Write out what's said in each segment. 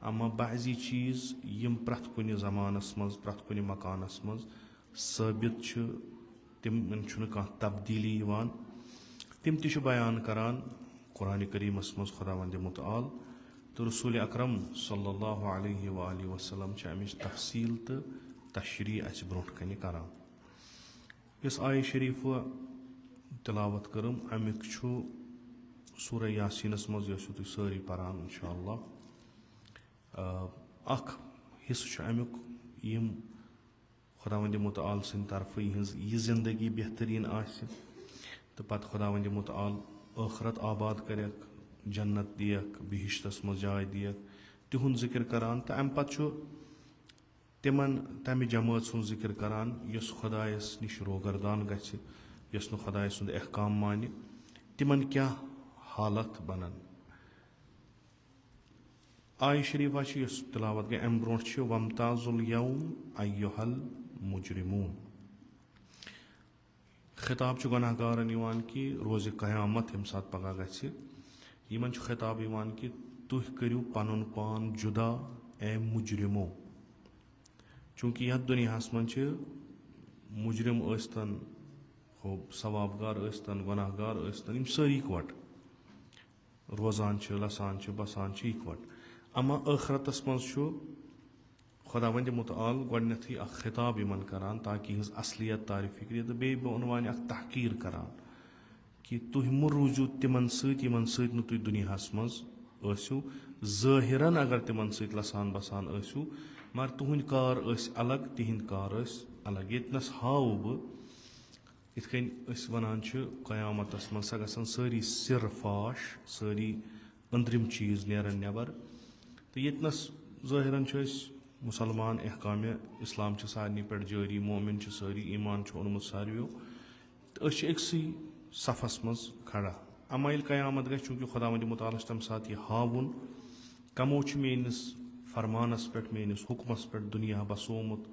اما بعضی چیٖز یِم پرٛٮ۪تھ کُنہِ زمانس منٛز پرٛٮ۪تھ کُنہِ مکانس منٛز ثٲبت چھِ تِمن چھُنہٕ کانٛہہ تبدیٖلی یِوان تِم تہِ چھِ بیان کران قرآنِ کریٖمس منٛز خۄداوندِ مُتعال تہٕ رسوٗلِ اکرم صلی اللہ علیہ وآلہ وسلم چھِ امِچ تفصیٖل تہٕ تشریح اسہِ برونٛٹھ کنہِ کران. یۄس آیہِ شریٖفہ تِلاوت کٔرٕم امیُک چھُ سورہ یاسیٖنس منٛز یۄس تُہۍ سٲری پران انشاء اللہ اکھ حصہٕ چھُ امیُک یِم خۄداوندِ مُتعال سٕنٛدِ طرفہٕ یِہٕنٛز یہِ زندگی بہتریٖن آسہِ تہٕ پتہٕ خۄداوندِ مُتعال ٲخرت آباد کریکھ جنت دِیکھ بہشتس منٛز جاے دِیکھ تِہُنٛد ذِکر کران تہٕ امہِ پتہٕ چھُ تِمن تمہِ جمٲژ ہُنٛد ذِکر کران یۄس خۄدایس نِش روگردان گژھِ یۄس نہٕ خۄداے سُنٛد احکام مانہِ تِمن کیاہ حالت بنن. آیہِ شریٖفہ چھِ یۄس تِلاوت گٔے امہِ برونٛٹھ چھِ ومتاز الیوم ایُہا المجرموٗن. خطاب چھُ گۄناہ گارن یِوان کہِ روزِ قیامت ییٚمہِ ساتہٕ پگہہ گژھِ یِمن چھُ خطاب یِوان کہِ تُہۍ کٔرِو پنُن پان جُدا اے مُجرمو. چوٗنٛکہِ یتھ دُنیاہس منٛز چھِ مُجرم ٲسۍتن ہُہ ثواب گار ٲسۍتن گۄناہ گار ٲسۍتن یِم سٲری اِکوٹہٕ روزان چھِ لسان چھِ بسان چھِ اِکوٹہٕ. اما ٲخرتس منٛز چھُ خۄداوندِ مُتعال گۄڈنیتھٕے اکھ خطاب یِمن کران تاکہِ یِہٕنٛز اصلیت تارِ فِکرِ تہٕ بیٚیہِ بۄنوانہِ اکھ تحقیٖر کران کہِ تُہۍ مہٕ روٗزِو تِمن سۭتۍ یِمن سۭتۍ نہٕ تُہۍ دُنیاہس منٛز ٲسِو ظٲہِرن اگر تِمن سۭتۍ لسان بسان ٲسِو مگر تُہنٛدۍ کار ٲسۍ الگ تِہنٛدۍ کار ٲسۍ الگ. ییٚتنس ہاوٕ بہٕ یِتھ کٔنۍ أسۍ ونان چھِ قیامتس منٛز سۄ گژھن سٲری سِر فاش سٲری أنٛدرِم چیٖز نیرن نٮ۪بر تہٕ ییٚتنس ظٲہِرن چھِ أسۍ مُسلمان احکامِ اسلام چھِ سارنٕے پٮ۪ٹھ جٲری مومِن چھِ سٲری ایٖمان چھُ اوٚنمُت ساروِیو تہٕ أسۍ چھِ أکسٕے صفس منٛز کھڑا. اما ییٚلہِ قیامت گژھِ چوٗنٛکہِ خۄداوندِ مُتعالس چھُ تمہِ ساتہٕ یہِ ہاوُن کمو چھُ میٲنِس فرمانس پٮ۪ٹھ میٲنِس حُکمس پٮ۪ٹھ دُنیا بسومُت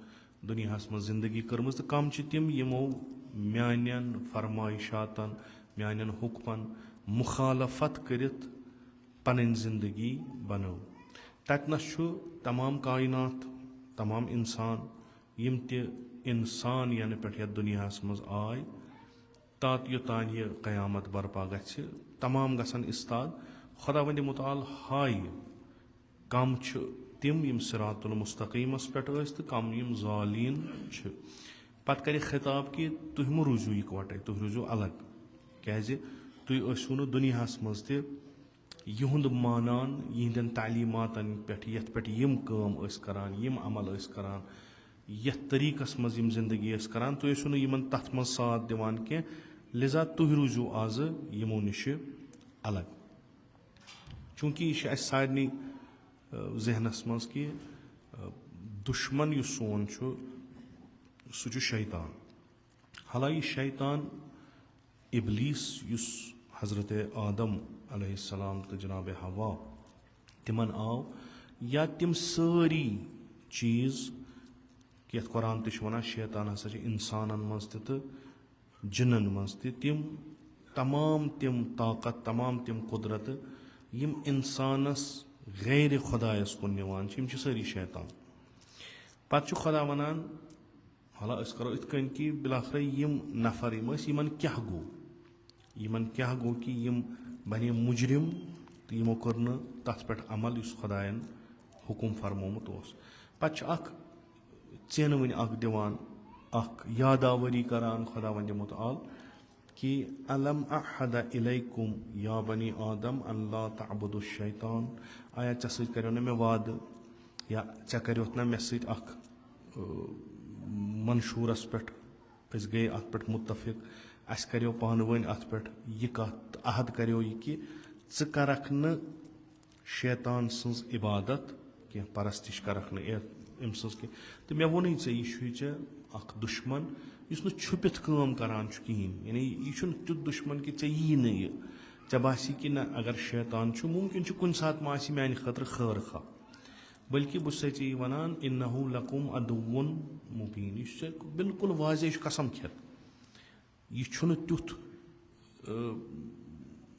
دُنیاہس منٛز زندگی کٔرمٕژ تہٕ کم چھِ تِم یِمو میانٮ۪ن فرمٲیشاتن میانٮ۪ن حُکمن مُخالفت کٔرِتھ پنٕنۍ زندگی بنٲو. تتنس چھُ تمام کاینات تمام انسان یِم تہِ انسان ینہٕ پٮ۪ٹھ یتھ دُنیاہس منٛز آے تات یوٚتانۍ یہِ قیامت برپا گژھِ تمام گژھن استاد خۄداوندِ مُتعال ہایہِ کم چھِ تِم یِم صراط المستقیٖمس پٮ۪ٹھ ٲسۍ تہٕ کم یِم ظالین چھِ. پتہٕ کرِ خطاب کہِ تُہۍ مہٕ روٗزِو اِکوٹے تُہۍ روٗزِو الگ کیازِ تُہۍ ٲسِو نہٕ دُنیاہس منٛز تہِ یِہُنٛد مانان یِہنٛدٮ۪ن تعلیٖماتن پٮ۪ٹھ یتھ پٮ۪ٹھ یِم کٲم ٲسۍ کران یِم عمل ٲسۍ کران یتھ طٔریٖقس منٛز یِم زندگی ٲسۍ کران تُہۍ ٲسِو نہٕ یِمن تتھ منٛز ساتھ دِوان کینٛہہ لِذا تُہۍ روٗزِو آزٕ یِمو نِشہِ الگ. چوٗنٛکہِ یہِ چھُ اسہِ سارنٕے ذہنس منٛز کہِ دُشمن یُس سون چھُ سُہ چھُ شیطان. حالانکہِ شیطان اِبلیٖس یُس حضرتِ آدم علیہ السلام تہٕ جنابِ حوا تِمن آو یا تِم سٲری چیٖز یتھ قرآن تہِ چھُ ونان شیطان ہسا چھِ انسانن منٛز تہِ تہٕ جِنن منٛز تہِ تِم تمام تِم طاقت تمام تِم قُدرتہٕ یِم انسانس غیرِ خۄدایس کُن نِوان چھِ یِم چھِ سٲری شیطان. پتہٕ چھُ خۄدا ونان حالا أسۍ کرو یِتھ کٔنۍ کہِ بِلاخرے یِم نفر یِم ٲسۍ یِمن کیاہ گوٚو کہِ یِم بنے مُجرم تہٕ یِمو کٔر نہٕ تتھ پٮ۪ٹھ عمل یُس خۄداین حُکُم فرمومُت اوس. پتہٕ چھُ اکھ ژینوٕنۍ اکھ دِوان اکھ یاداوٲری کران خۄداوندِ مُتعال کہِ الم اعہد الیکُم یا بنی آدم ان لا تعبدوا الشیطان. آیا ژےٚ سۭتۍ کریو نہ مےٚ وعدٕ یا ژےٚ کریوتھ نہ مےٚ سۭتۍ اکھ منشوٗرس پٮ۪ٹھ أسۍ گٔے اتھ پٮ۪ٹھ مُتفِق اسہِ کریو پانہٕ ؤنۍ اتھ پٮ۪ٹھ یہِ کتھ عہد کریو یہِ کہِ ژٕ کرکھ نہٕ شیطان سٕنٛز عبادت کینٛہہ پرستِش کرکھ نہٕ أمۍ سٕنٛز کینٛہہ تہٕ مےٚ ووٚنُے ژےٚ یہِ چھُے ژےٚ اکھ دُشمن یُس نہٕ چھُپِتھ کٲم کران چھُ کِہینۍ یعنی یہِ چھُنہٕ تیُتھ دُشمن کہِ ژےٚ یی نہٕ یہِ ژےٚ باسی کہِ نہ اگر شیطان چھُ مُمکِن چھُ کُنہِ ساتہٕ ما آسہِ میانہِ خٲطرٕ خٲر خواہ بٔلکہِ بہٕ چھُسے ژےٚ یہِ ونان اِنہو لکُم عدوٌ مُبیٖن. یہِ چھُ ژےٚ بالکُل واضح چھُ قسم کھٮ۪تھ یہِ چھُنہٕ تیُتھ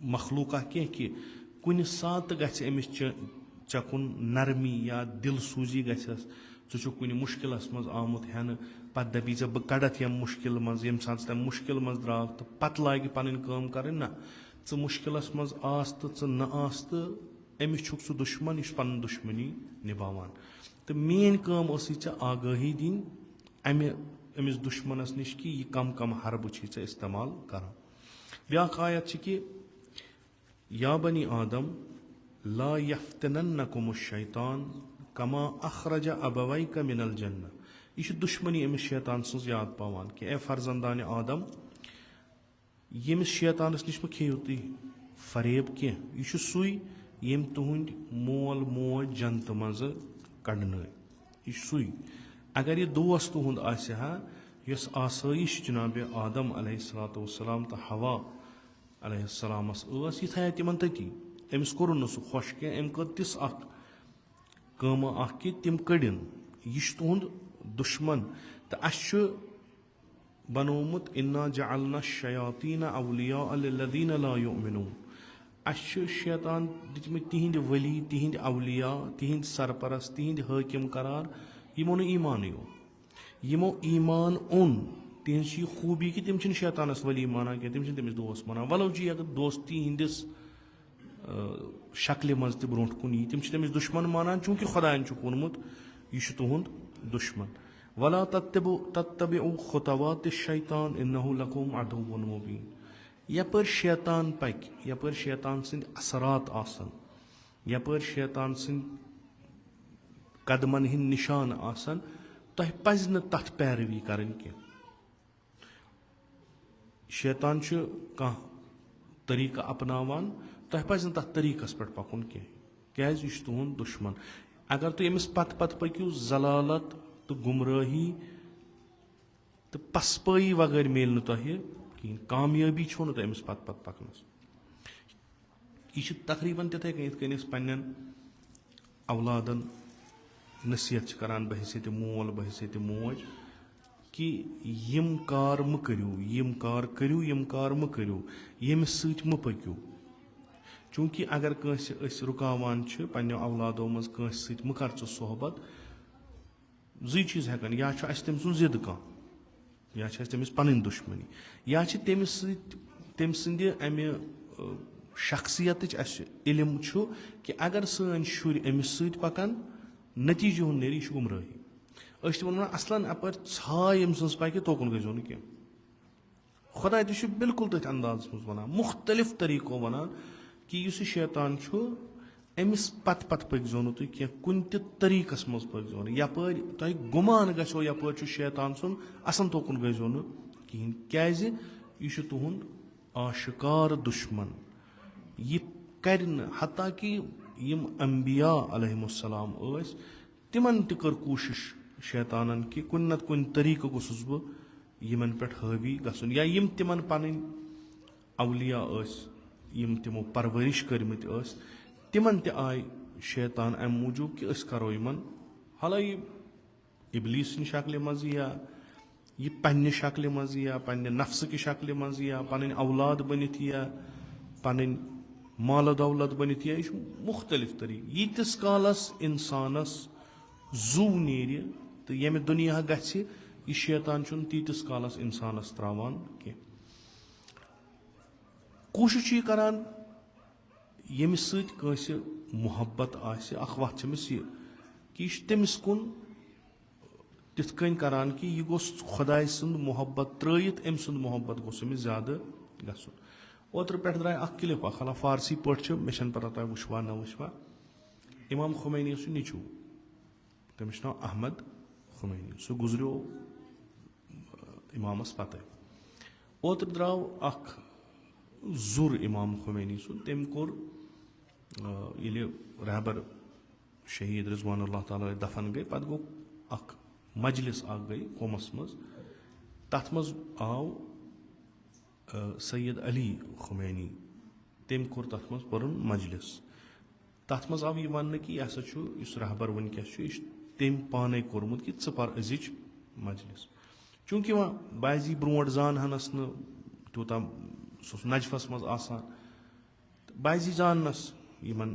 مخلوٗقہ کینٛہہ کہِ کُنہِ ساتہٕ گژھِ أمِس ژےٚ کُن نرمی یا دِل سوٗزی گژھٮ۪س ژٕ چھُکھ کُنہِ مُشکِلس منٛز آمُت ہٮ۪نہٕ پتہٕ دپی ژےٚ بہٕ کڑتھ ییٚمہِ مُشکِل منٛز ییٚمہِ ساتہٕ ژٕ تمہِ مُشکِل منٛز درٛاکھ تہٕ پتہٕ لاگہِ پنٕنۍ کٲم کرٕنۍ نہ ژٕ مُشکِلس منٛز آس تہٕ ژٕ نہ آس تہٕ أمِس چھُکھ ژٕ دُشمن یہِ چھُ پنُن دُشمنی نِباوان تہٕ میٲنۍ کٲم ٲسٕے ژےٚ آگٲہی دِنۍ أمِس دُشمنس نِش کہِ یہِ کم کم حربہٕ چھِ ژےٚ استعمال کران بیاکھ آیت چھِ کہِ یا بنی آدم لا یفتننکم الشیطان کما اخرج ابویک من الجنہ یہِ چھِ دُشمنی أمِس شیطان سٕنٛز یاد پاوان کہِ اے فرزندانہِ آدم ییٚمِس شیطانس نِش مہ کھیٚیِو تُہۍ فریب کینٛہہ یہِ چھُ سُے ییٚمۍ تُہُنٛدۍ مول موج جنتہٕ منٛزٕ کڑنٲے یہِ چھُ سُے اگر یہِ دوس تُہُنٛد آسہِ ہا یۄس آسٲیِش جنابِ آدم علیہ الصلوۃ والسلام تہٕ حوا علیہ السلامس ٲس یہِ تھایہِ تِمن تٔتی أمِس کوٚرُن نہٕ سُہ خۄش کینٛہہ أمۍ کٔر تِژھ اکھ کٲمہ اکھ کہِ تِم کٔڑِن یہِ چھُ تُہُنٛد دُشمن تہٕ اسہِ چھُ بنومُت انا جعلنا الشیاطیٖن اولیاء للذیٖن لا یؤمنوٗن اسہِ چھِ شیطان دِتمٕتۍ تِہنٛدِ ؤلی تِہنٛدِ اولیاء تِہنٛدِ سرپرست تِہنٛدِ حٲکِم قرار یِمو نہٕ ایٖمانٕے اوٚن یِمو ایٖمان اوٚن تِہنٛز چھِ یہِ خوٗبی کہِ تِم چھِنہٕ شیطانس ولی مانان کینٛہہ تِم چھِنہٕ تٔمِس دوس مانان ولو جی اگر دوستی ہِنٛدِس شکلہِ منٛز تہِ برونٛٹھ کُن یی تِم چھِ تٔمِس دُشمن مانان چوٗنٛکہِ خۄدایَن چھُکھ ووٚنمُت یہِ چھُ تُہُنٛد دُشمن ولا تتبعوا خطوات الشیطان انه لکم عدو مبین یپٲرۍ شیطان پکہِ یپٲرۍ شیطان سٕنٛدۍ اثرات آسن یپٲرۍ شیطان سٕنٛدۍ قدمن ہٕنٛدۍ نِشان آسن تۄہہِ پزِ نہٕ تتھ پیروی کرٕنۍ کینٛہہ شیطان چھُ کانٛہہ طریٖقہٕ اپناوان تۄہہِ پزِ نہٕ تتھ طریٖقس پٮ۪ٹھ پکُن کینٛہہ کیازِ یہِ چھُ تُہُنٛد دُشمن اگر تُہۍ أمِس پتہٕ پتہٕ پٔکِو ضلالت تہٕ گُمرٲہی تہٕ پسپٲیی وغٲر میلہِ نہٕ تۄہہِ کِہیٖنۍ کامیٲبی چھو نہٕ تۄہہِ أمِس پتہٕ پتہٕ پکنس یہِ چھِ تقریٖبن تِتھٕے کٔنۍ یِتھ کٔنۍ أسۍ پننٮ۪ن اولادن نصیحت چھِ کران بحیثیتِ مول بحیثیتِ موج کہِ یِم کار مہٕ کٔرِو یِم کار کٔرِو یِم کار مہٕ کٔرِو ییٚمِس سۭتۍ مہٕ پٔکِو چوٗنٛکہِ اگر کٲنٛسہِ أسۍ رُکاوان چھِ پننٮ۪و اولادو منٛز کٲنٛسہِ سۭتۍ مہٕ کر ژٕ صحبت زٕے چیٖز ہٮ۪کان یا چھُ اسہِ تٔمۍ سُنٛد ضِد کانٛہہ یا چھِ اسہِ تٔمِس پنٕنۍ دُشمنی یا چھِ تٔمِس سۭتۍ تٔمۍ سٕنٛدِ امہِ شخصیتٕچ اسہِ علم چھُ کہِ اگر سٲنۍ شُرۍ أمِس سۭتۍ پکن نتیٖجہِ ہُنٛد نیرِ یہِ چھُ گُمرٲہی أسۍ چھِ تِمن ونان اصلن اپٲرۍ ژھاے ییٚمہِ سٕنٛز پکہِ توکُن گٔژھۍزیو نہٕ کینٛہہ خۄداے تہِ چھُ بالکُل تٔتھۍ اندازس منٛز ونان مُختٔلِف طٔریٖقو ونان کہِ یُس یہِ شیطان چھُ أمِس پتہٕ پتہٕ پٔکۍزیو نہٕ تُہۍ کینٛہہ کُنہِ تہِ طٔریٖقس منٛز پٔکۍزیو نہٕ یپٲرۍ تۄہہِ گُمان گژھیو یپٲرۍ چھُ شیطان سُنٛد اصل توکُن گٔژھۍزیو نہٕ کِہیٖنۍ کیازِ یہِ چھُ تُہُنٛد آشکار دُشمن یہِ کرِ نہٕ حتیٰ کہِ یِم انبیا علیہم السلام ٲسۍ تِمن تہِ کٔر کوٗشش شیطانن کہِ کُنہِ نتہٕ کُنہِ طٔریٖقہٕ گوٚژھُس بہٕ یِمن پٮ۪ٹھ حٲوی گژھُن یا یِم تِمن پنٕنۍ اولیاء ٲسۍ یِم تِمو پرورش کٔرمٕتۍ ٲسۍ تِمن تہِ آیہِ شیطان امہِ موٗجوٗب کہِ أسۍ کرو یِمن حالانکہِ ابلیٖس سٕنٛدِ شکلہِ منٛز یا یہِ پننہِ شکلہِ منٛز یا پننہِ نفسہٕ کہِ شکلہِ منٛز یا پنٕنۍ اولاد بٔنِتھ یا پنٕنۍ مالہٕ دولت بٔنِتھ یا یہِ چھُ مُختٔلِف طٔریٖقہٕ ییٖتِس کالس انسانس زُو نیرِ تہٕ ییٚمہِ دُنیا گژھِ یہِ شیطان چھُنہٕ تیٖتِس کالس انسانس تراوان کینٛہہ کوٗشش چھُ یہِ کران ییٚمِس سۭتۍ کٲنٛسہِ محبت آسہِ اکھ وَتھ چھِ أمِس یہِ کہِ یہِ چھُ تٔمِس کُن تِتھ کٔنۍ کران کہِ یہِ گوٚژھ خۄداے سُنٛد محبت ترٲیِتھ أمۍ سُنٛد محبت گوٚژھ أمِس زیادٕ گژھُن اوترٕ پٮ۪ٹھ درٛاے اکھ کِلپ اکھ حالانکہِ فارسی پٲٹھۍ چھِ مےٚ چھنہٕ پتہ تۄہہِ وٕچھوا نہ وٕچھوا امام خُمینی سُنٛد نیٚچوٗ تٔمِس چھُ ناو احمد خُمینی سُہ گُزریو امامس پتے اوترٕ درٛاو اکھ ظُر امام خُمینی سُنٛد تٔمۍ کوٚر ییٚلہِ رہبر شہیٖد رضوان اللہ تعالیٰ دفن گٔے پتہٕ گوٚو اکھ مجلس اکھ گٔے قومس منٛز تتھ منٛز آو سید علی خُمینی تٔمۍ کوٚر تتھ منٛز پوٚرُن مجلس تتھ منٛز آو یہِ وننہٕ کہِ یہِ ہسا چھُ یُس رہبر وٕنکیٚس چھُ یہِ چھُ تٔمۍ پانے کوٚرمُت کہِ ژٕ پر أزِچ مجلس چوٗنٛکہِ وۄنۍ بعضی برونٛٹھ زانہنس نہٕ تیوٗتاہ سُہ اوس نجفس منٛز آسان تہٕ بعضی زاننس یِمن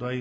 2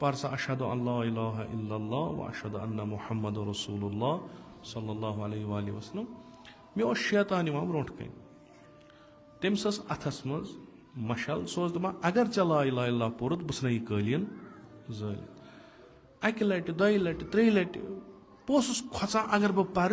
parsa ashhadu an la ilaha illallah wa ashhadu anna muhammadur rasulullah sallallahu alaihi wa alihi wasallam. Me was shaitan imam bront kain. Tem sas athas maz mashal sos dama agar cha la ilaha illallah porut busnai kalin zal. Akil lati, dai lati, trei lati. Posus khotsa agar ba par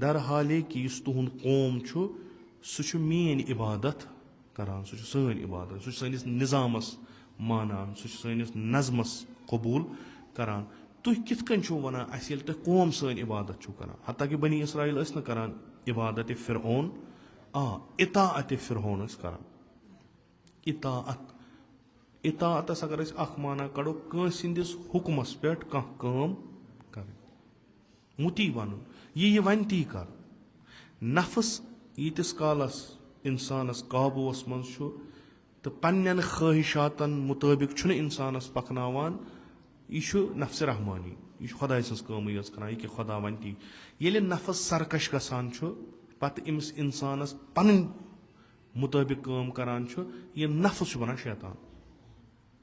درحالے کہِ یُس تُہُنٛد قوم چھُ سُہ چھُ میٲنۍ عبادت کران، سُہ چھُ سٲنۍ عبادت، سُہ چھُ سٲنِس نظامس مانان، سُہ چھُ سٲنِس نظمس قبوٗل کران. تُہۍ کِتھ کٔنۍ چھِو وَنان اَسہِ ییٚلہِ تُہۍ قوم سٲنۍ عبادت چھِو کران؟ حتیٰ کہِ بنی اسرایل ٲسۍ نہٕ کران عبادتِ فرعون، اطاعتِ فرعون ٲسۍ کران. اطاعتس اگر أسۍ اکھ معنا کڑو، کٲنٛسہِ ہٕنٛدِس حُکمس پٮ۪ٹھ کانٛہہ کٲم کرٕنۍ، مُتی وَنُن یہِ وَنہِ تی کر. نفس ییٖتِس کالس اِنسانس قابوٗوس منٛز چھُ تہٕ پننٮ۪ن خٲہِشاتن مُطٲبِق چھُنہٕ اِنسانس پکناوان، یہِ چھُ نفسِ رحمانی، یہِ چھُ خۄداے سٕنٛز کٲمٕے یٲژ کران، یہِ کہِ خۄدا وَنہِ تی. ییٚلہِ نفس سرکش گژھان چھُ پتہٕ أمِس اِنسانس پنٕنۍ مُطٲبِق کٲم کران چھُ، یہِ نفس چھُ بنان شیطان،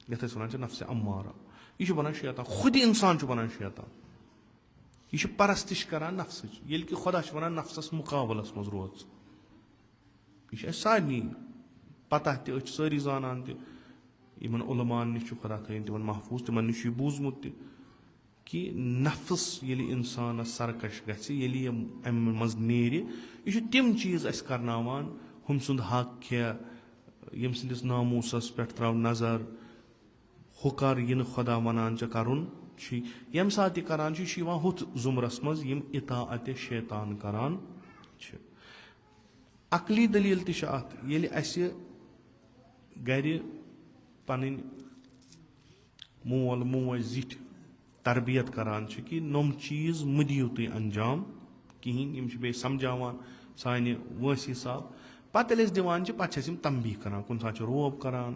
یتھ أسۍ ونان چھِ نفسِ امارہ. یہِ چھُ بنان شیطان، خُدِ انسان چھُ بنان شیطان. یہِ چھُ پرستش کران نفسٕچ، ییٚلہِ کہِ خۄدا چھُ ونان نفسس مُقابلس منٛز روز. یہِ چھُ اَسہِ سارنٕے پتہ تہِ، أسۍ چھِ سٲری زانان تہِ، یِمن علمان نِش چھُ خۄدا تھٲیِن تِمن محفوٗظ، تِمن نِش چھُ یہِ بوٗزمُت تہِ کہِ نفس ییٚلہِ انسانس سرکش گژھِ، ییٚلہِ یہِ امہِ منٛز نیرِ، یہِ چھُ تِم چیٖز اَسہِ کرناوان ہُمۍ سُنٛد حق کھےٚ، ییٚمہِ سٕنٛدِس ناموٗسس پٮ۪ٹھ تراو نظر، ہُہ کر یہِ نہٕ خۄدا ونان ژےٚ کرُن چھُے. ییٚمہِ ساتہٕ یہِ کران چھُ، یہِ چھُ یِوان ہُتھ ضُمرس منٛز یِم اطاعتِ شیطان کران چھِ. عقلی دٔلیٖل تہِ چھِ اتھ. ییٚلہِ اَسہِ گرِ پنٕنۍ مول موج زِٹھۍ تربیت کران چھِ کہِ نۄم چیٖز مہٕ دِیِو تُہۍ انجام کِہینۍ، یِم چھِ بیٚیہِ سمجھاوان سانہِ وٲنٛسہِ حساب. پتہٕ ییٚلہِ أسۍ دِوان چھِ پتہٕ چھِ أسۍ یِم تنبیہ کران، کُنہِ ساتہٕ چھِ روب کران،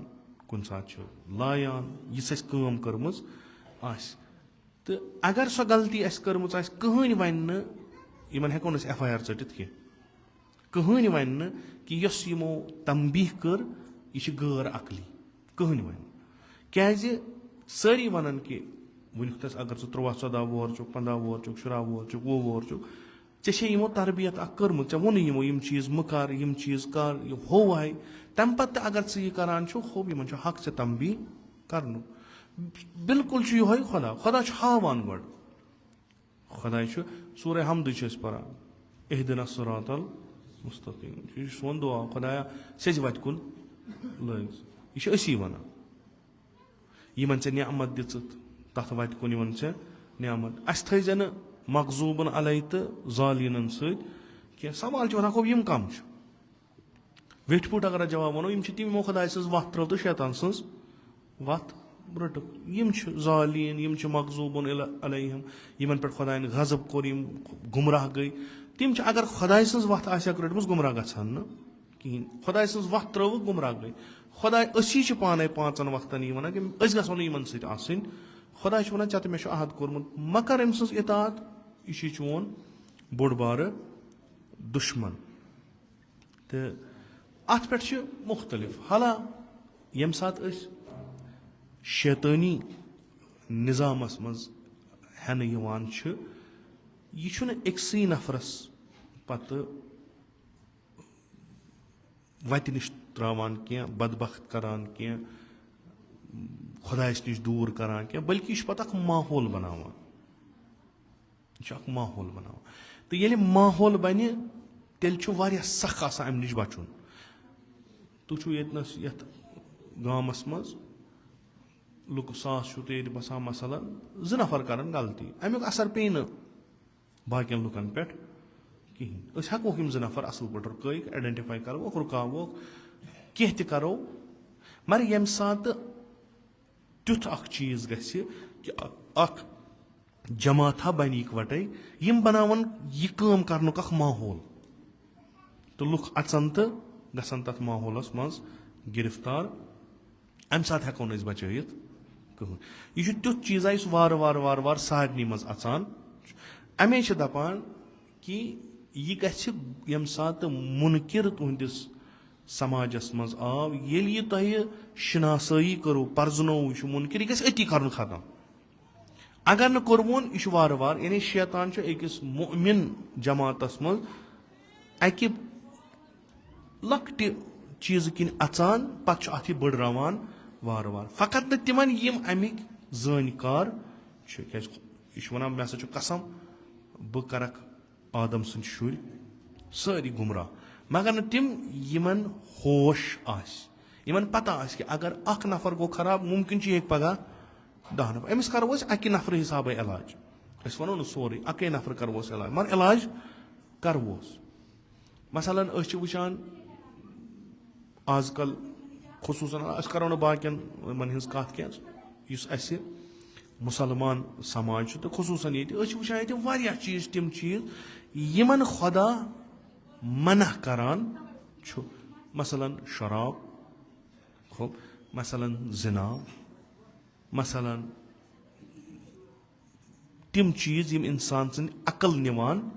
کُنہِ ساتہٕ چھِ لایان یِژھ اَسہِ کٲم کٔرمٕژ آسہِ. تہٕ اگر سۄ غلطی اَسہِ کٔرمٕژ آسہِ، کٕہٕنۍ وَنہِ نہٕ، یِمن ہٮ۪کو نہٕ أسۍ FIR ژٔٹِتھ کینٛہہ، کٕہٕنۍ وَنہِ نہٕ کہِ یۄس یِمو تنبیہ کٔر یہِ چھِ غٲر عقلی، کٕہٕنۍ وَنہِ نہٕ. کیازِ سٲری وَنان کہِ وٕنیُک تَس اگر ژٕ 13-14 وُہر چھُکھ، 15 وُہر چھُکھ، 18 وُہر چھُکھ، 20 وُہر چھُکھ، ژےٚ چھے یِمو تربیت اکھ کٔرمٕژ، ژےٚ ووٚنُے یِمو یِم چیٖز مہٕ کر، یِم چیٖز کر، یہِ ہووے. تَمہِ پتہٕ تہِ اگر ژٕ یہِ کران چھُکھ، ہوٚو یِمن چھُ حق ژےٚ تنبیہ کرنُک. بالکُل چھُ یِہوے خۄدا چھُ ہاوان گۄڈٕ. خۄداے چھُ سورہ حمدٕے چھِ أسۍ پران، اہدنا الصراط المستقیٖم، یہِ چھُ سون دُعا، خۄدایا سیٚزِ وتہِ کُن لٲگۍ ژٕ. یہِ چھِ أسی وَنان. یِمن ژےٚ نعمت دِژٕتھ تتھ وتہِ کُن یِوان ژےٚ نعمت. اَسہِ تھٲیزِ نہٕ مغضوٗبن علیہ تہٕ ظالیٖنن سۭتۍ کینٛہہ. سوال چھُ وۄتھان خوب یِم کم چھِ؟ ویٹھۍ پٲٹھۍ اگر جواب وَنو، یِم چھِ تِم یِمو خۄداے سٕنٛز وَتھ ترٲو تہٕ شیطان سٕنٛز وَتھ رٔٹٕکھ. یِم چھِ ظالیٖن، یِم چھِ مغضوٗبن علیہم، یِمن پٮ۪ٹھ خۄداین غضب کوٚر، یِم گُمراہ گٔے. تِم چھِ اگر خۄداے سٕنٛز وَتھ آسٮ۪کھ رٔٹمٕژ، گُمراہ گژھن نہٕ کِہینۍ. خۄداے سٕنٛز وَتھ ترٲوٕکھ، گُمراہ گٔے. خۄداے أسی چھِ پانے 5 وقتن یہِ وَنان کہِ أسۍ گژھو نہٕ یِمن سۭتۍ آسٕنۍ. خۄداے چھُ وَنان ژےٚ تہٕ مےٚ چھُ عہد کوٚرمُت، مہ کر أمۍ سٕنٛز اطاعت، یہِ چھُے چون بوٚڑ بارٕ دُشمن. تہٕ اتھ پٮ۪ٹھ چھِ مُختٔلِف. حالا ییٚمہِ ساتہٕ أسۍ شیطٲنی نظامس منٛز ہٮ۪نہٕ یِوان چھِ، یہِ چھُنہٕ أکسٕے نفرس پتہٕ وتہِ نِش تراوان کینٛہہ، بدبخت کران کینٛہہ، خۄدایس نِش دوٗر کران کینٛہہ، بلکہِ یہِ چھُ پتہٕ اکھ ماحول بناوان. یہِ چھُ اکھ ماحول بناوان. تہٕ ییٚلہِ ماحول بنہِ تیٚلہِ چھُ واریاہ سخ آسان امہِ نِش بچُن. تُہۍ چھُو ییٚتنس یتھ گامس منٛز لُکہٕ ساس چھُو تُہۍ ییٚتہِ بسان، مثلاً 2 نفر کرن غلطی، امیُک اثر پیٚیہِ نہٕ باقین لُکن پٮ۪ٹھ کِہینۍ. أسۍ ہٮ۪کوکھ یِم 2 نفر اصل پٲٹھۍ رُکٲیِتھ، آیڈنٹِفاے کروکھ، رُکاووکھ، کینٛہہ تہِ کرو. مگر ییٚمہِ ساتہٕ تیُتھ اکھ چیٖز گژھِ کہِ اکھ جماعتھا بنہِ اِکوٹے، یِم بناون یہِ کٲم کرنُک اکھ ماحول، تہٕ لُکھ اژن تہٕ گژھن تتھ ماحولس منٛز گرفتار. امہِ ساتہٕ ہٮ۪کو نہٕ أسۍ بچٲیِتھ کٕہٕنۍ. یہِ چھُ تیُتھ چیٖزا یُس وارٕ وارٕ سارنٕے منٛز اژان. امے چھِ دپان کہِ یہِ گژھِ ییٚمہِ ساتہٕ مُنکِر تُہنٛدِس سماجس منٛز آو، ییٚلہِ یہِ تۄہہِ شِناسٲیی کٔرٕو، پرزنووُ یہِ چھُ مُنکِر، یہِ گژھِ أتی کرُن ختم. اگر نہٕ کوٚرمُن، یہِ چھُ وارٕ وارٕ، یعنی شیطان چھُ أکِس مُؤمِن جماعتس منٛز اکہِ لۄکٹہِ چیٖزٕ کِنۍ اژان، پتہٕ چھُ اتھ یہِ بٔڑراوان وارٕ وارٕ. فقط نہٕ تِمن یِم امِکۍ زٲنۍ کار چھِ. کیازِ یہِ چھُ ونان مےٚ ہسا چھُ قسم، بہٕ کرکھ آدم سٕنٛدۍ شُرۍ سٲری گُمراہ مگر نہٕ تِم یِمن ہوش آسہِ یِمن پتہ آسہِ کہِ اگر اکھ نفر گوٚو خراب مُمکِن چھُ یہِ ہیٚکہِ پگاہ 10 نفر أمِس کرو أسۍ اکہِ نفرٕ حسابے علاج أسۍ ونو نہٕ سورُے اکے نفرٕ کرہوس علاج مگر علاج کرہوس مثلاً أسۍ چھِ وٕچھان آز کل خصوٗصن أسۍ کرو نہٕ باقین یِمن ہٕنٛز کتھ کینٛہہ یُس اسہِ مُسلمان سماج چھُ تہٕ خصوٗصن ییٚتہِ أسۍ چھِ وٕچھان ییٚتہِ واریاہ چیٖز تِم چیٖز یِمن خۄدا منع کران چھُ مثلاً شراب مثلاً زنا مثلاً تِم چیٖز یِم اِنسان سٕنٛدۍ عقل نِوان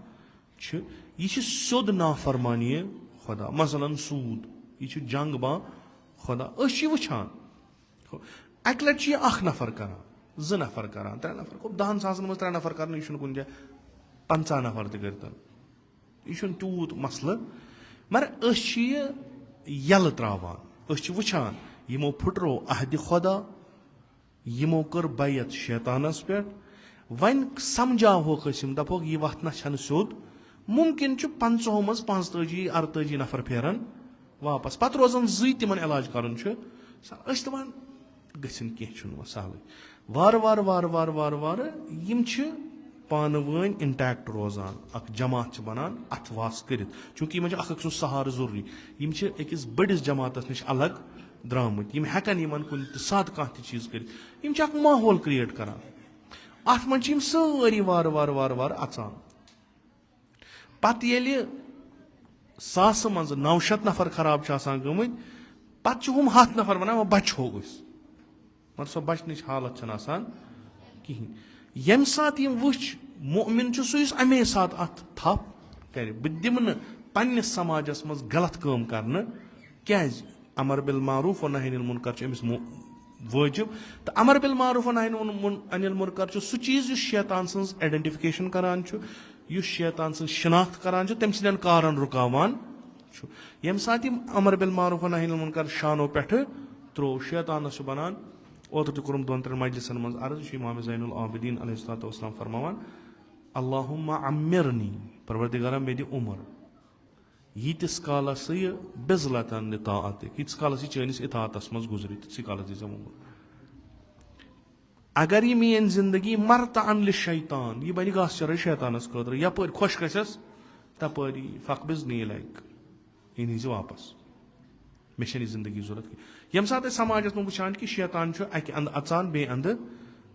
چھِ یہِ چھِ سیوٚد نافرمانی خۄدا مثلاً سوٗد یہِ چھُ جنگ با خۄدا أسۍ چھِ یہِ وٕچھان اکہِ لٹہِ چھُ یہِ اکھ نفر کران 2 نفر کران 3 نفر گوٚو 10 ساسن منٛز 3 نفر کرنہٕ یہِ چھُنہٕ کُنہِ جایہِ 50 نفر تہِ کٔرتن یہِ چھُنہٕ تیوٗت مسلہٕ مگر أسۍ چھِ یہِ یلہٕ تراوان أسۍ چھِ وٕچھان یِمو پھٕٹرو عہدِ خۄدا یِمو کٔر بیعت شیطانس پٮ۪ٹھ وۄنۍ سمجاوہوکھ أسۍ یِم دپہوکھ یہِ وتھنا چھنہٕ سیوٚد مُمکِن چھُ 50 منٛز 45 48 نفر پھیرن واپس پتہٕ روزن 2 تِمن علاج کرُن چھُ أسۍ دپان گژھِنۍ کینٛہہ چھُنہٕ سہلٕے وارٕ وارٕ وارٕ وارٕ وارٕ وارٕ یِم چھِ پانہٕ ؤنۍ انٹیکٹ روزان اکھ جماعت چھِ بنان اتھ واس کٔرِتھ چوٗنکہِ یِمن چھُ اکھ أکۍ سُنٛد سہارٕ ضروٗری یِم چھِ أکِس بٔڑِس جماعتس نِش الگ درامٕتۍ یِم ہٮ۪کن یِمن کُنہِ تہِ ساتہٕ کانٛہہ تہِ چیٖز کٔرِتھ یِم چھِ اکھ ماحول کریٹ کران اتھ منٛز چھِ یِم سٲری وارٕ وارٕ وارٕ وارٕ اژان پتہٕ ییٚلہِ 100 منٛز 900 نفر خراب چھِ آسان گٔمٕتۍ پتہٕ چھِ ہُم 100 نفر ونان وۄنۍ بچہو أسۍ مگر سۄ بچنٕچ حالت چھنہٕ آسان کہیٖنۍ ییٚمہِ ساتہٕ یِم وٕچھ مُمِن چھُ سُہ یُس امے ساتہٕ اتھ تھپھ کرِ بہٕ دِمہٕ نہٕ پننِس سماجس منٛز غلط کٲم کرنہٕ کیازِ امر بالمعروف و نہی عن المنکر چھُ أمِس وٲجِب تہٕ امر بالمعروف و نہی عن المنکر چھُ سُہ چیٖز یُس شیطان سٕنٛز آیڈنٹفکیشن کران چھُ یُس شیطان سٕنٛز شناخت کران چھُ تٔمۍ سٕنٛدٮ۪ن کارن رُکاوان چھُ ییٚمہِ ساتہٕ یِم امر بالمعروف و نہی عن المنکر شانو پٮ۪ٹھٕ تروو شیطانس چھُ بنان اوترٕ تہِ کوٚرُم 2-3 مجلسن منٛز عرض یہِ چھُ امام زین العابدیٖن علیہ الصلوۃ والسلام فرماوان اللہُمہ عمرنی پروردِگارا مےٚ دِ عمر ییٖتِس کالس یہِ بِذلتن لطاعتک ییٖتِس کالس یہِ چٲنِس اطاعتس منٛز گُزرِ تِتسٕے کالس دِژ عمر اگر یہِ میٲنۍ زندگی مرتعن للشیطان یہِ بنہِ گاسہٕ چرٲے شیطانس خٲطرٕ یپٲرۍ خۄش گژھٮ۪س تپٲری فقبضنی الیک یہِ نیٖزِ واپس مےٚ چھنہٕ یہِ زندگی ضوٚرتھ کینٛہہ ییٚمہِ ساتہٕ أسۍ سماجس منٛز وٕچھان کہِ شیطان چھُ اکہِ انٛدٕ اژان بیٚیہِ انٛدٕ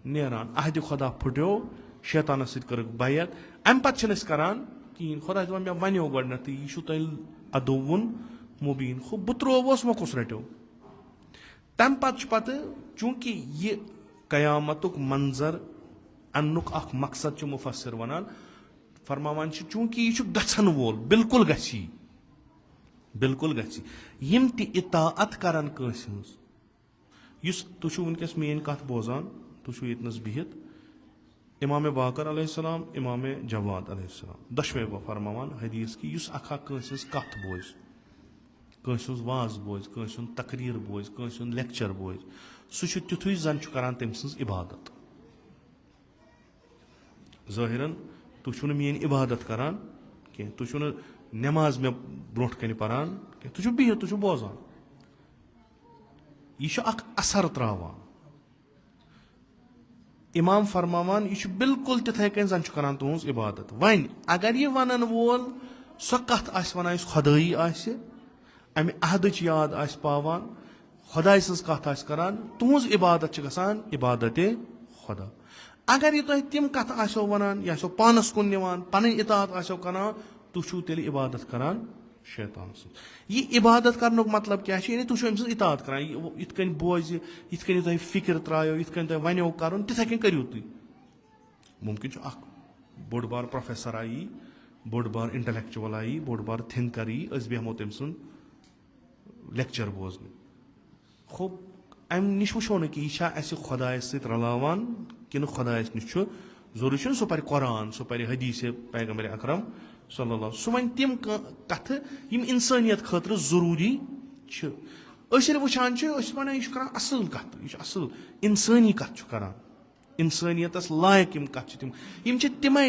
نیران عہدِ خۄدا پھٕٹیو شیطانس سۭتۍ کٔرٕکھ بیعت امہِ پتہٕ چھِنہٕ أسۍ کران کہیٖنۍ خۄدا چھُ دپان مےٚ ونیو گۄڈنیتھٕے یہِ چھُو تۄہہِ ادوُن مُبیٖن بہٕ ترٛووُس وۄنۍ کُس رٹیو تمہِ پتہٕ چھُ پتہٕ چوٗنٛکہِ یہِ قیامتُک منظر اننُک اکھ مقصد چھُ مُفسر ونان فرماوان چھِ چوٗنٛکہِ یہِ چھُ گژھن وول بالکُل گژھِ یی بالکُل گژھِ یِم تہِ اطاعت کرن کٲنٛسہِ ہٕنٛز یُس تُہۍ چھِو وٕنکیٚس میٲنۍ کتھ بوزان تُہۍ چھِو ییٚتنس بِہِتھ امامِ باقر علیہ السلام امامِ جواد علیہ السلام دۄشوے فرماوان حدیث کہِ یُس اکھ کٲنٛسہِ ہٕنٛز کتھ بوزِ کٲنٛسہِ ہٕنٛز واز بوزِ کٲنٛسہِ ہُنٛد تقریٖر بوزِ کٲنٛسہِ ہُنٛد لیکچر بوزِ سُہ چھُ تیُتھُے زن چھُ کران تٔمۍ سٕنٛز عبادت ظٲہِرن تُہۍ چھِو نہٕ میٲنۍ عبادت کران کینٛہہ تُہۍ چھِو نہٕ نٮ۪ماز مےٚ برونٛٹھ کنہِ پران کینٛہہ تُہۍ چھِو بِہِتھ تُہۍ چھِو بوزان یہِ چھُ اکھ اثر تراوان امام فرماوان یہِ چھُ بالکُل تِتھٕے کٔنۍ زن چھُ کران تُہنٛز عبادت وۄنۍ اگر یہِ ونن وول سۄ کتھ آسہِ ونان یُس خۄدٲیی آسہِ امہِ عہدٕچ یاد آسہِ پاوان خۄداے سٕنٛز کتھ آسہِ کران تُہنٛز عبادت چھِ گژھان عبادتِ خۄدا اگر یہِ تۄہہِ تِم کتھٕ آسیو ونان یہِ آسیو پانس کُن نِوان پنٕنۍ اطاعت آسیو کران تُہۍ چھِو تیٚلہِ عبادت کران شیطان سٕنٛز یہِ عبادت کرنُک مطلب کیاہ چھُ یعنی تُہۍ چھِو أمۍ سٕنٛز اطاعت کران یِتھ کٔنۍ بوزِ یِتھ کٔنۍ تۄہہِ فِکر ترایو یِتھ کٔنۍ تۄہہِ ونیو کرُن تِتھٕے کٔنۍ کٔرِو تُہۍ مُمکِن چھُ اکھ بوٚڑ بار پروفیسر آیی بوٚڑ بار انٹلیکچُول آیی بوٚڑ بار تھِنکر یی أسۍ بیٚہمو تٔمۍ سُنٛد لیکچر بوزنہِ خوب امہِ نِش وٕچھو نہٕ کہِ یہِ چھا اسہِ خۄدایس سۭتۍ رلاوان کِنہٕ خۄدایس نِش چھُ ضروٗری چھُنہٕ سُہ پرِ قۄران سُہ پرِ حدیثِ پیغمبرِ اکرم صلی اللہ سُہ وَنہِ تِم کتھٕ یِم انسٲنیت خٲطرٕ ضروٗری چھِ أسۍ ییٚلہِ وٕچھان چھِ أسۍ چھِ ونان یہِ چھُ کران اصٕل کتھ یہِ چھُ اصٕل انسٲنی کتھ چھُ کران انسٲنیتس لایق یِم کتھٕ چھِ تِم چھِ تِمے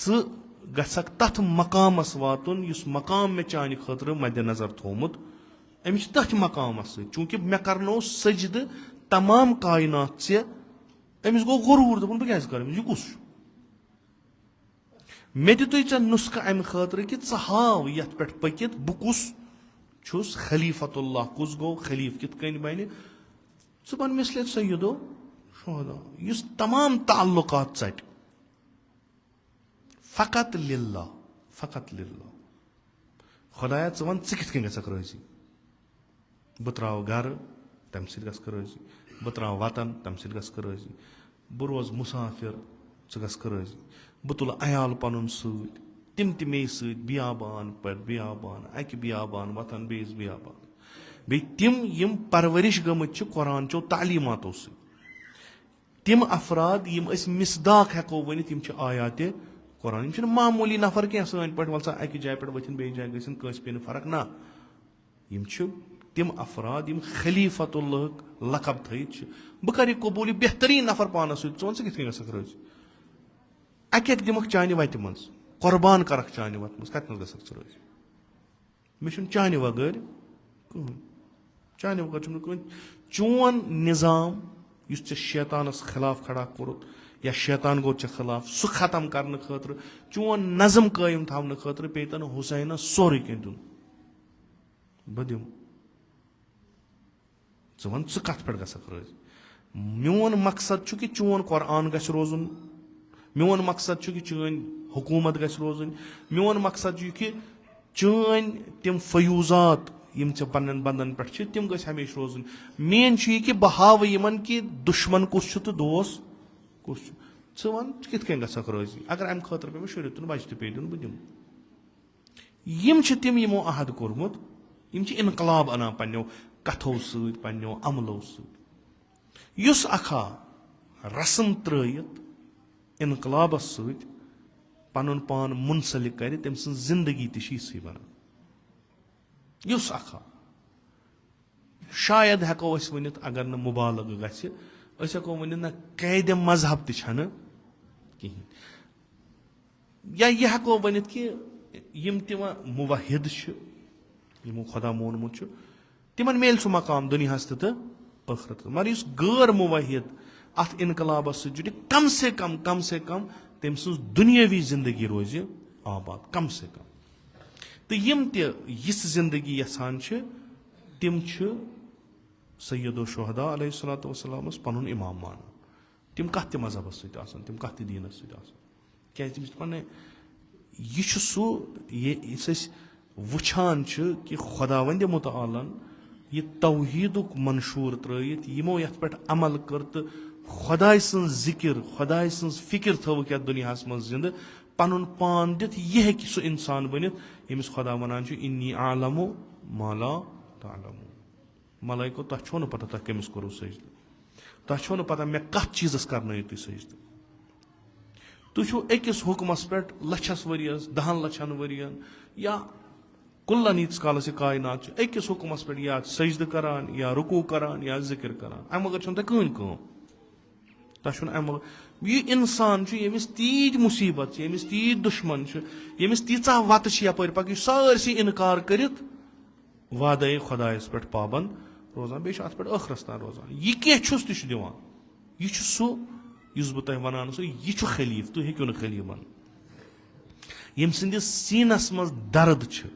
ژٕ گژھکھ تتھ مقامس واتُن یُس مقام مےٚ چانہِ خٲطرٕ مدِ نظر تھومُت أمِس چھِ تٔتھۍ مقامس سۭتۍ چوٗنٛکہِ مےٚ کرنو سجدٕ تمام کاینات ژےٚ أمِس گوٚو غروٗر دوٚپُن بہٕ کیازِ کرٕ أمِس یہِ کُس چھُ مےٚ دِتُے ژےٚ نُسخہٕ امہِ خٲطرٕ کہِ ژٕ ہاو یتھ پٮ۪ٹھ پٔکِتھ بہٕ کُس چھُس خلیفت اللہ کُس گوٚو خلیف کِتھ کٔنۍ بنہِ ژٕ بن مثلہِ سیدو شہدا یُس تمام تعلقات ژٹہِ فقط للہ خۄدایا ژٕ وَن ژٕ کِتھ کٔنۍ گژھکھ رٲضی بہٕ تراوٕ گرٕ تمہِ سۭتۍ گژھکھ رٲضی بہٕ تراوٕ وطن تمہِ سۭتۍ گژھکھ رٲضی بہٕ روزٕ مُسافر ژٕ گژھکھ رٲضی بہٕ تُلہٕ عیال پنُن سۭتۍ تِم تہِ مے سۭتۍ بیابان پتہٕ بیابان اکہِ بیابان وتھن بیٚیِس بیابان بیٚیہِ تِم یِم پرورش گٔمٕتۍ چھِ قۄران چو تعلیٖماتو سۭتۍ تِم افراد یِم أسۍ مِصداق ہٮ۪کو ؤنِتھ یِم چھِ آیاتِ قۄران یِم چھِنہٕ معموٗلی نفر کینٛہہ سٲنۍ پٲٹھۍ وَل سا اکہِ جایہِ پٮ۪ٹھ ؤتھِنۍ بیٚیِس جایہِ گٔژھِنۍ کٲنٛسہِ پیٚیہِ نہٕ فرق نہ یِم چھِ تِم افراد یِم خلیفت اللہُک لقب تھٲیِتھ چھِ بہٕ کرٕ یہِ قبوٗل یہِ بہتریٖن نفر پانس سۭتۍ ژٕ وَن ژٕ کِتھ کٔنۍ گژھکھ رٲضی اکہِ اکہِ دِمکھ چانہِ وتہِ منٛز قۄربان کرکھ چانہِ وتہِ منٛز کتہِ منٛز گژھکھ ژٕ رٲضی مےٚ چھُنہٕ چانہِ وغٲر کٕہٕنۍ چانہِ وغٲر چھُنہٕ کٕہٕنۍ چون نظام یُس ژےٚ شیطانس خلاف کھڑا کوٚرُتھ یا شیطان گوٚو ژےٚ خلاف سُہ ختم کرنہٕ خٲطرٕ چون نظم قٲیِم تھاونہٕ خٲطرٕ پیٚیہِ تن حُسینس سورُے کینٛہہ دیُن بہٕ دِمہٕ ژٕ وَن ژٕ کتھ پٮ۪ٹھ گژھکھ رٲضی میون مقصد چھُ کہِ چون قۄران گژھِ روزُن میون مقصد چھُ کہِ چٲنۍ حکوٗمت گژھِ روزٕنۍ میون مقصد چھُ کہِ چٲنۍ تِم فیوٗزات یِم ژےٚ پننٮ۪ن بنٛدن پٮ۪ٹھ چھِ تِم گژھِ ہمیشہِ روزٕنۍ مین چھُ یہِ کہِ بہٕ ہاوٕ یِمن کہِ دُشمن کُس چھُ تہٕ دوس کُس چھُ ژٕ وَن ژٕ کِتھ کٔنۍ گژھکھ رٲضی اگر امہِ خٲطرٕ پیٚیہِ مےٚ شُرِتھ تُن بچہِ تہِ پیٚیہِ دیُن بہٕ دِمہٕ یِم چھِ تِم یِمو عہد کوٚرمُت یِم چھِ انقلاب انان پننیو کتھو سۭتۍ پننیو عملو سۭتۍ یُس اکھا رسم ترٲیِتھ انقلابس سۭتۍ پنُن پان منسلک کرِ تٔمۍ سٕنٛز زندگی تہِ چھِ یِژھٕے بنان یُس اکھا شاید ہٮ۪کو أسۍ ؤنِتھ اگر نہٕ مُبالغہٕ گژھِ أسۍ ہٮ۪کو ؤنِتھ نہ قیدِ مذہب تہِ چھنہٕ کِہینۍ یا یہِ ہٮ۪کو ؤنِتھ کہِ یِم تہِ وۄنۍ مُوحد چھِ یِمو خۄدا مونمُت چھُ تِمن میلہِ سُہ مقام دُنیاہس تہِ تہٕ ٲخرت تہِ مگر یُس غٲر مُوحد اتھ انقلابس سۭتۍ جُڑِ کم سے کم تٔمۍ سٕنٛز دُنیٲوی زندگی روزِ آباد کم سے کم تہٕ یِم تہِ یِژھ زندگی یژھان چھِ تِم چھِ سیدو شہدا علیہ الصلوۃ والسلامس پنُن امام مانان تِم کتھ تہِ مذہبس سۭتۍ آسان تِم کتھ تہِ دیٖنس سۭتۍ آسان کیازِ تِم چھِ پنٕنۍ یہِ چھُ سُہ یُس أسۍ وٕچھان چھِ کہِ خۄداوندِ مُتعالن یہِ توحیٖدُک منشوٗر ترٲیِتھ یِمو یتھ پٮ۪ٹھ عمل کٔر تہٕ خۄداے سٕنٛز ذِکر خۄداے سٕنٛز فِکر تھٲوٕکھ یتھ دُنیاہس منٛز زنٛدٕ پنُن پان دِتھ یہِ ہیٚکہِ سُہ انسان بٔنِتھ ییٚمِس خۄدا ونان چھُ اِنی عالمو ما لا تعلمون ملٲیکو تۄہہِ چھو نہٕ پتہ تۄہہِ کٔمِس کوٚروٕ سجدٕ تۄہہِ چھو نہٕ پتہ مےٚ کتھ چیٖزس کرنٲیِو تُہۍ سجدٕ تُہۍ چھِو أکِس حُکمس پٮ۪ٹھ لچھس ؤرۍیس 10 لچھن ؤرین یا کُلن ییٖتِس کالس یہِ کاینات چھُ أکِس حُکمس پٮ۪ٹھ یا سجدٕ کران یا رُکوٗ کران یا ذِکر کران امہِ مگر چھُنہٕ تۄہہِ کٕہٕنۍ کٲم تۄہہِ چھُنہٕ امہِ یہِ انسان چھُ ییٚمِس تیٖتۍ مُصیبت چھِ ییٚمِس تیٖتۍ دُشمن چھِ ییٚمِس تیٖژاہ وتہٕ چھِ یپٲرۍ پکان یہِ سٲرسٕے انکار کٔرِتھ وادے خۄدایس پٮ۪ٹھ پابنٛد روزان بیٚیہِ چھُ اتھ پٮ۪ٹھ ٲخرس تام روزان یہِ کینٛہہ چھُس تہِ چھُ دِوان یہِ چھُ سُہ یُس بہٕ تۄہہِ ونان اوسُس یہِ چھُ خلیٖف تُہۍ ہیٚکِو نہٕ خلیٖف بنُن ییٚمہِ سٕنٛدِس سیٖنس منٛز درد چھِ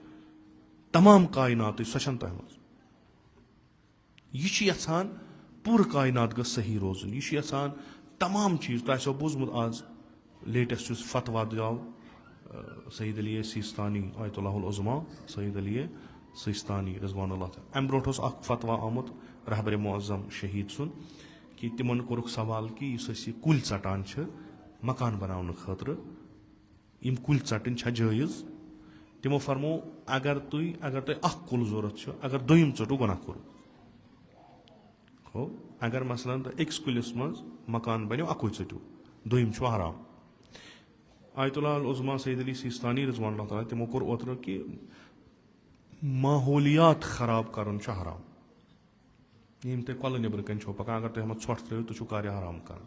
تمام کایناتٕچ سۄ چھنہٕ تۄہہِ منٛز یہِ چھُ یژھان پوٗرٕ کاینات گٔژھ صحیح روزُن یہِ چھُ یژھان تمام چیٖز تۄہہِ آسیو بوٗزمُت آز لیٹسٹ یُس فتوا درٛاو سعید علی سیستانی آیت اللہ العظما سعید علی سیستانی رضوان اللہ تعالیٰ امہِ برونٛٹھ اوس اکھ فتوا آمُت رہبرِ معظم شہیٖد سُنٛد کہِ تِمن کوٚرُکھ سوال کہِ یُس أسۍ یہِ کُلۍ ژٹان چھِ مکان بناونہٕ خٲطرٕ یِم کُلۍ ژٹٕنۍ چھا جٲیز تِمو فرمو اگر تۄہہِ اکھ کُل ضوٚرتھ چھُ اگر دوٚیِم ژٔٹو گۄناہ کوٚرُو ہو اگر مثلاً أکِس کُلِس منٛز مکان بنیو اکُے ژٔٹِو دوٚیِم چھُ حرام آیت اللہ العظما سعید علی سیستانی رضوان اللہ تعالیٰ تِمو کوٚر اوترٕ کہِ ماحولیات خراب کرُن چھُ حرام یِم تۄہہِ کۄلہٕ نٮ۪برٕ کَنۍ چھو پکان اگر تُہۍ یِمن ژھۄٹھ ترٲیِو تُہۍ چھِو کارِ حرام کران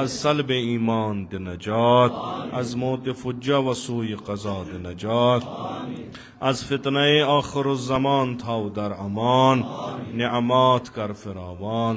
az salb iman de najat az maut fujja wa sui qaza de najat az fitnae akhir zaman thaw dar aman ni'amat kar firawan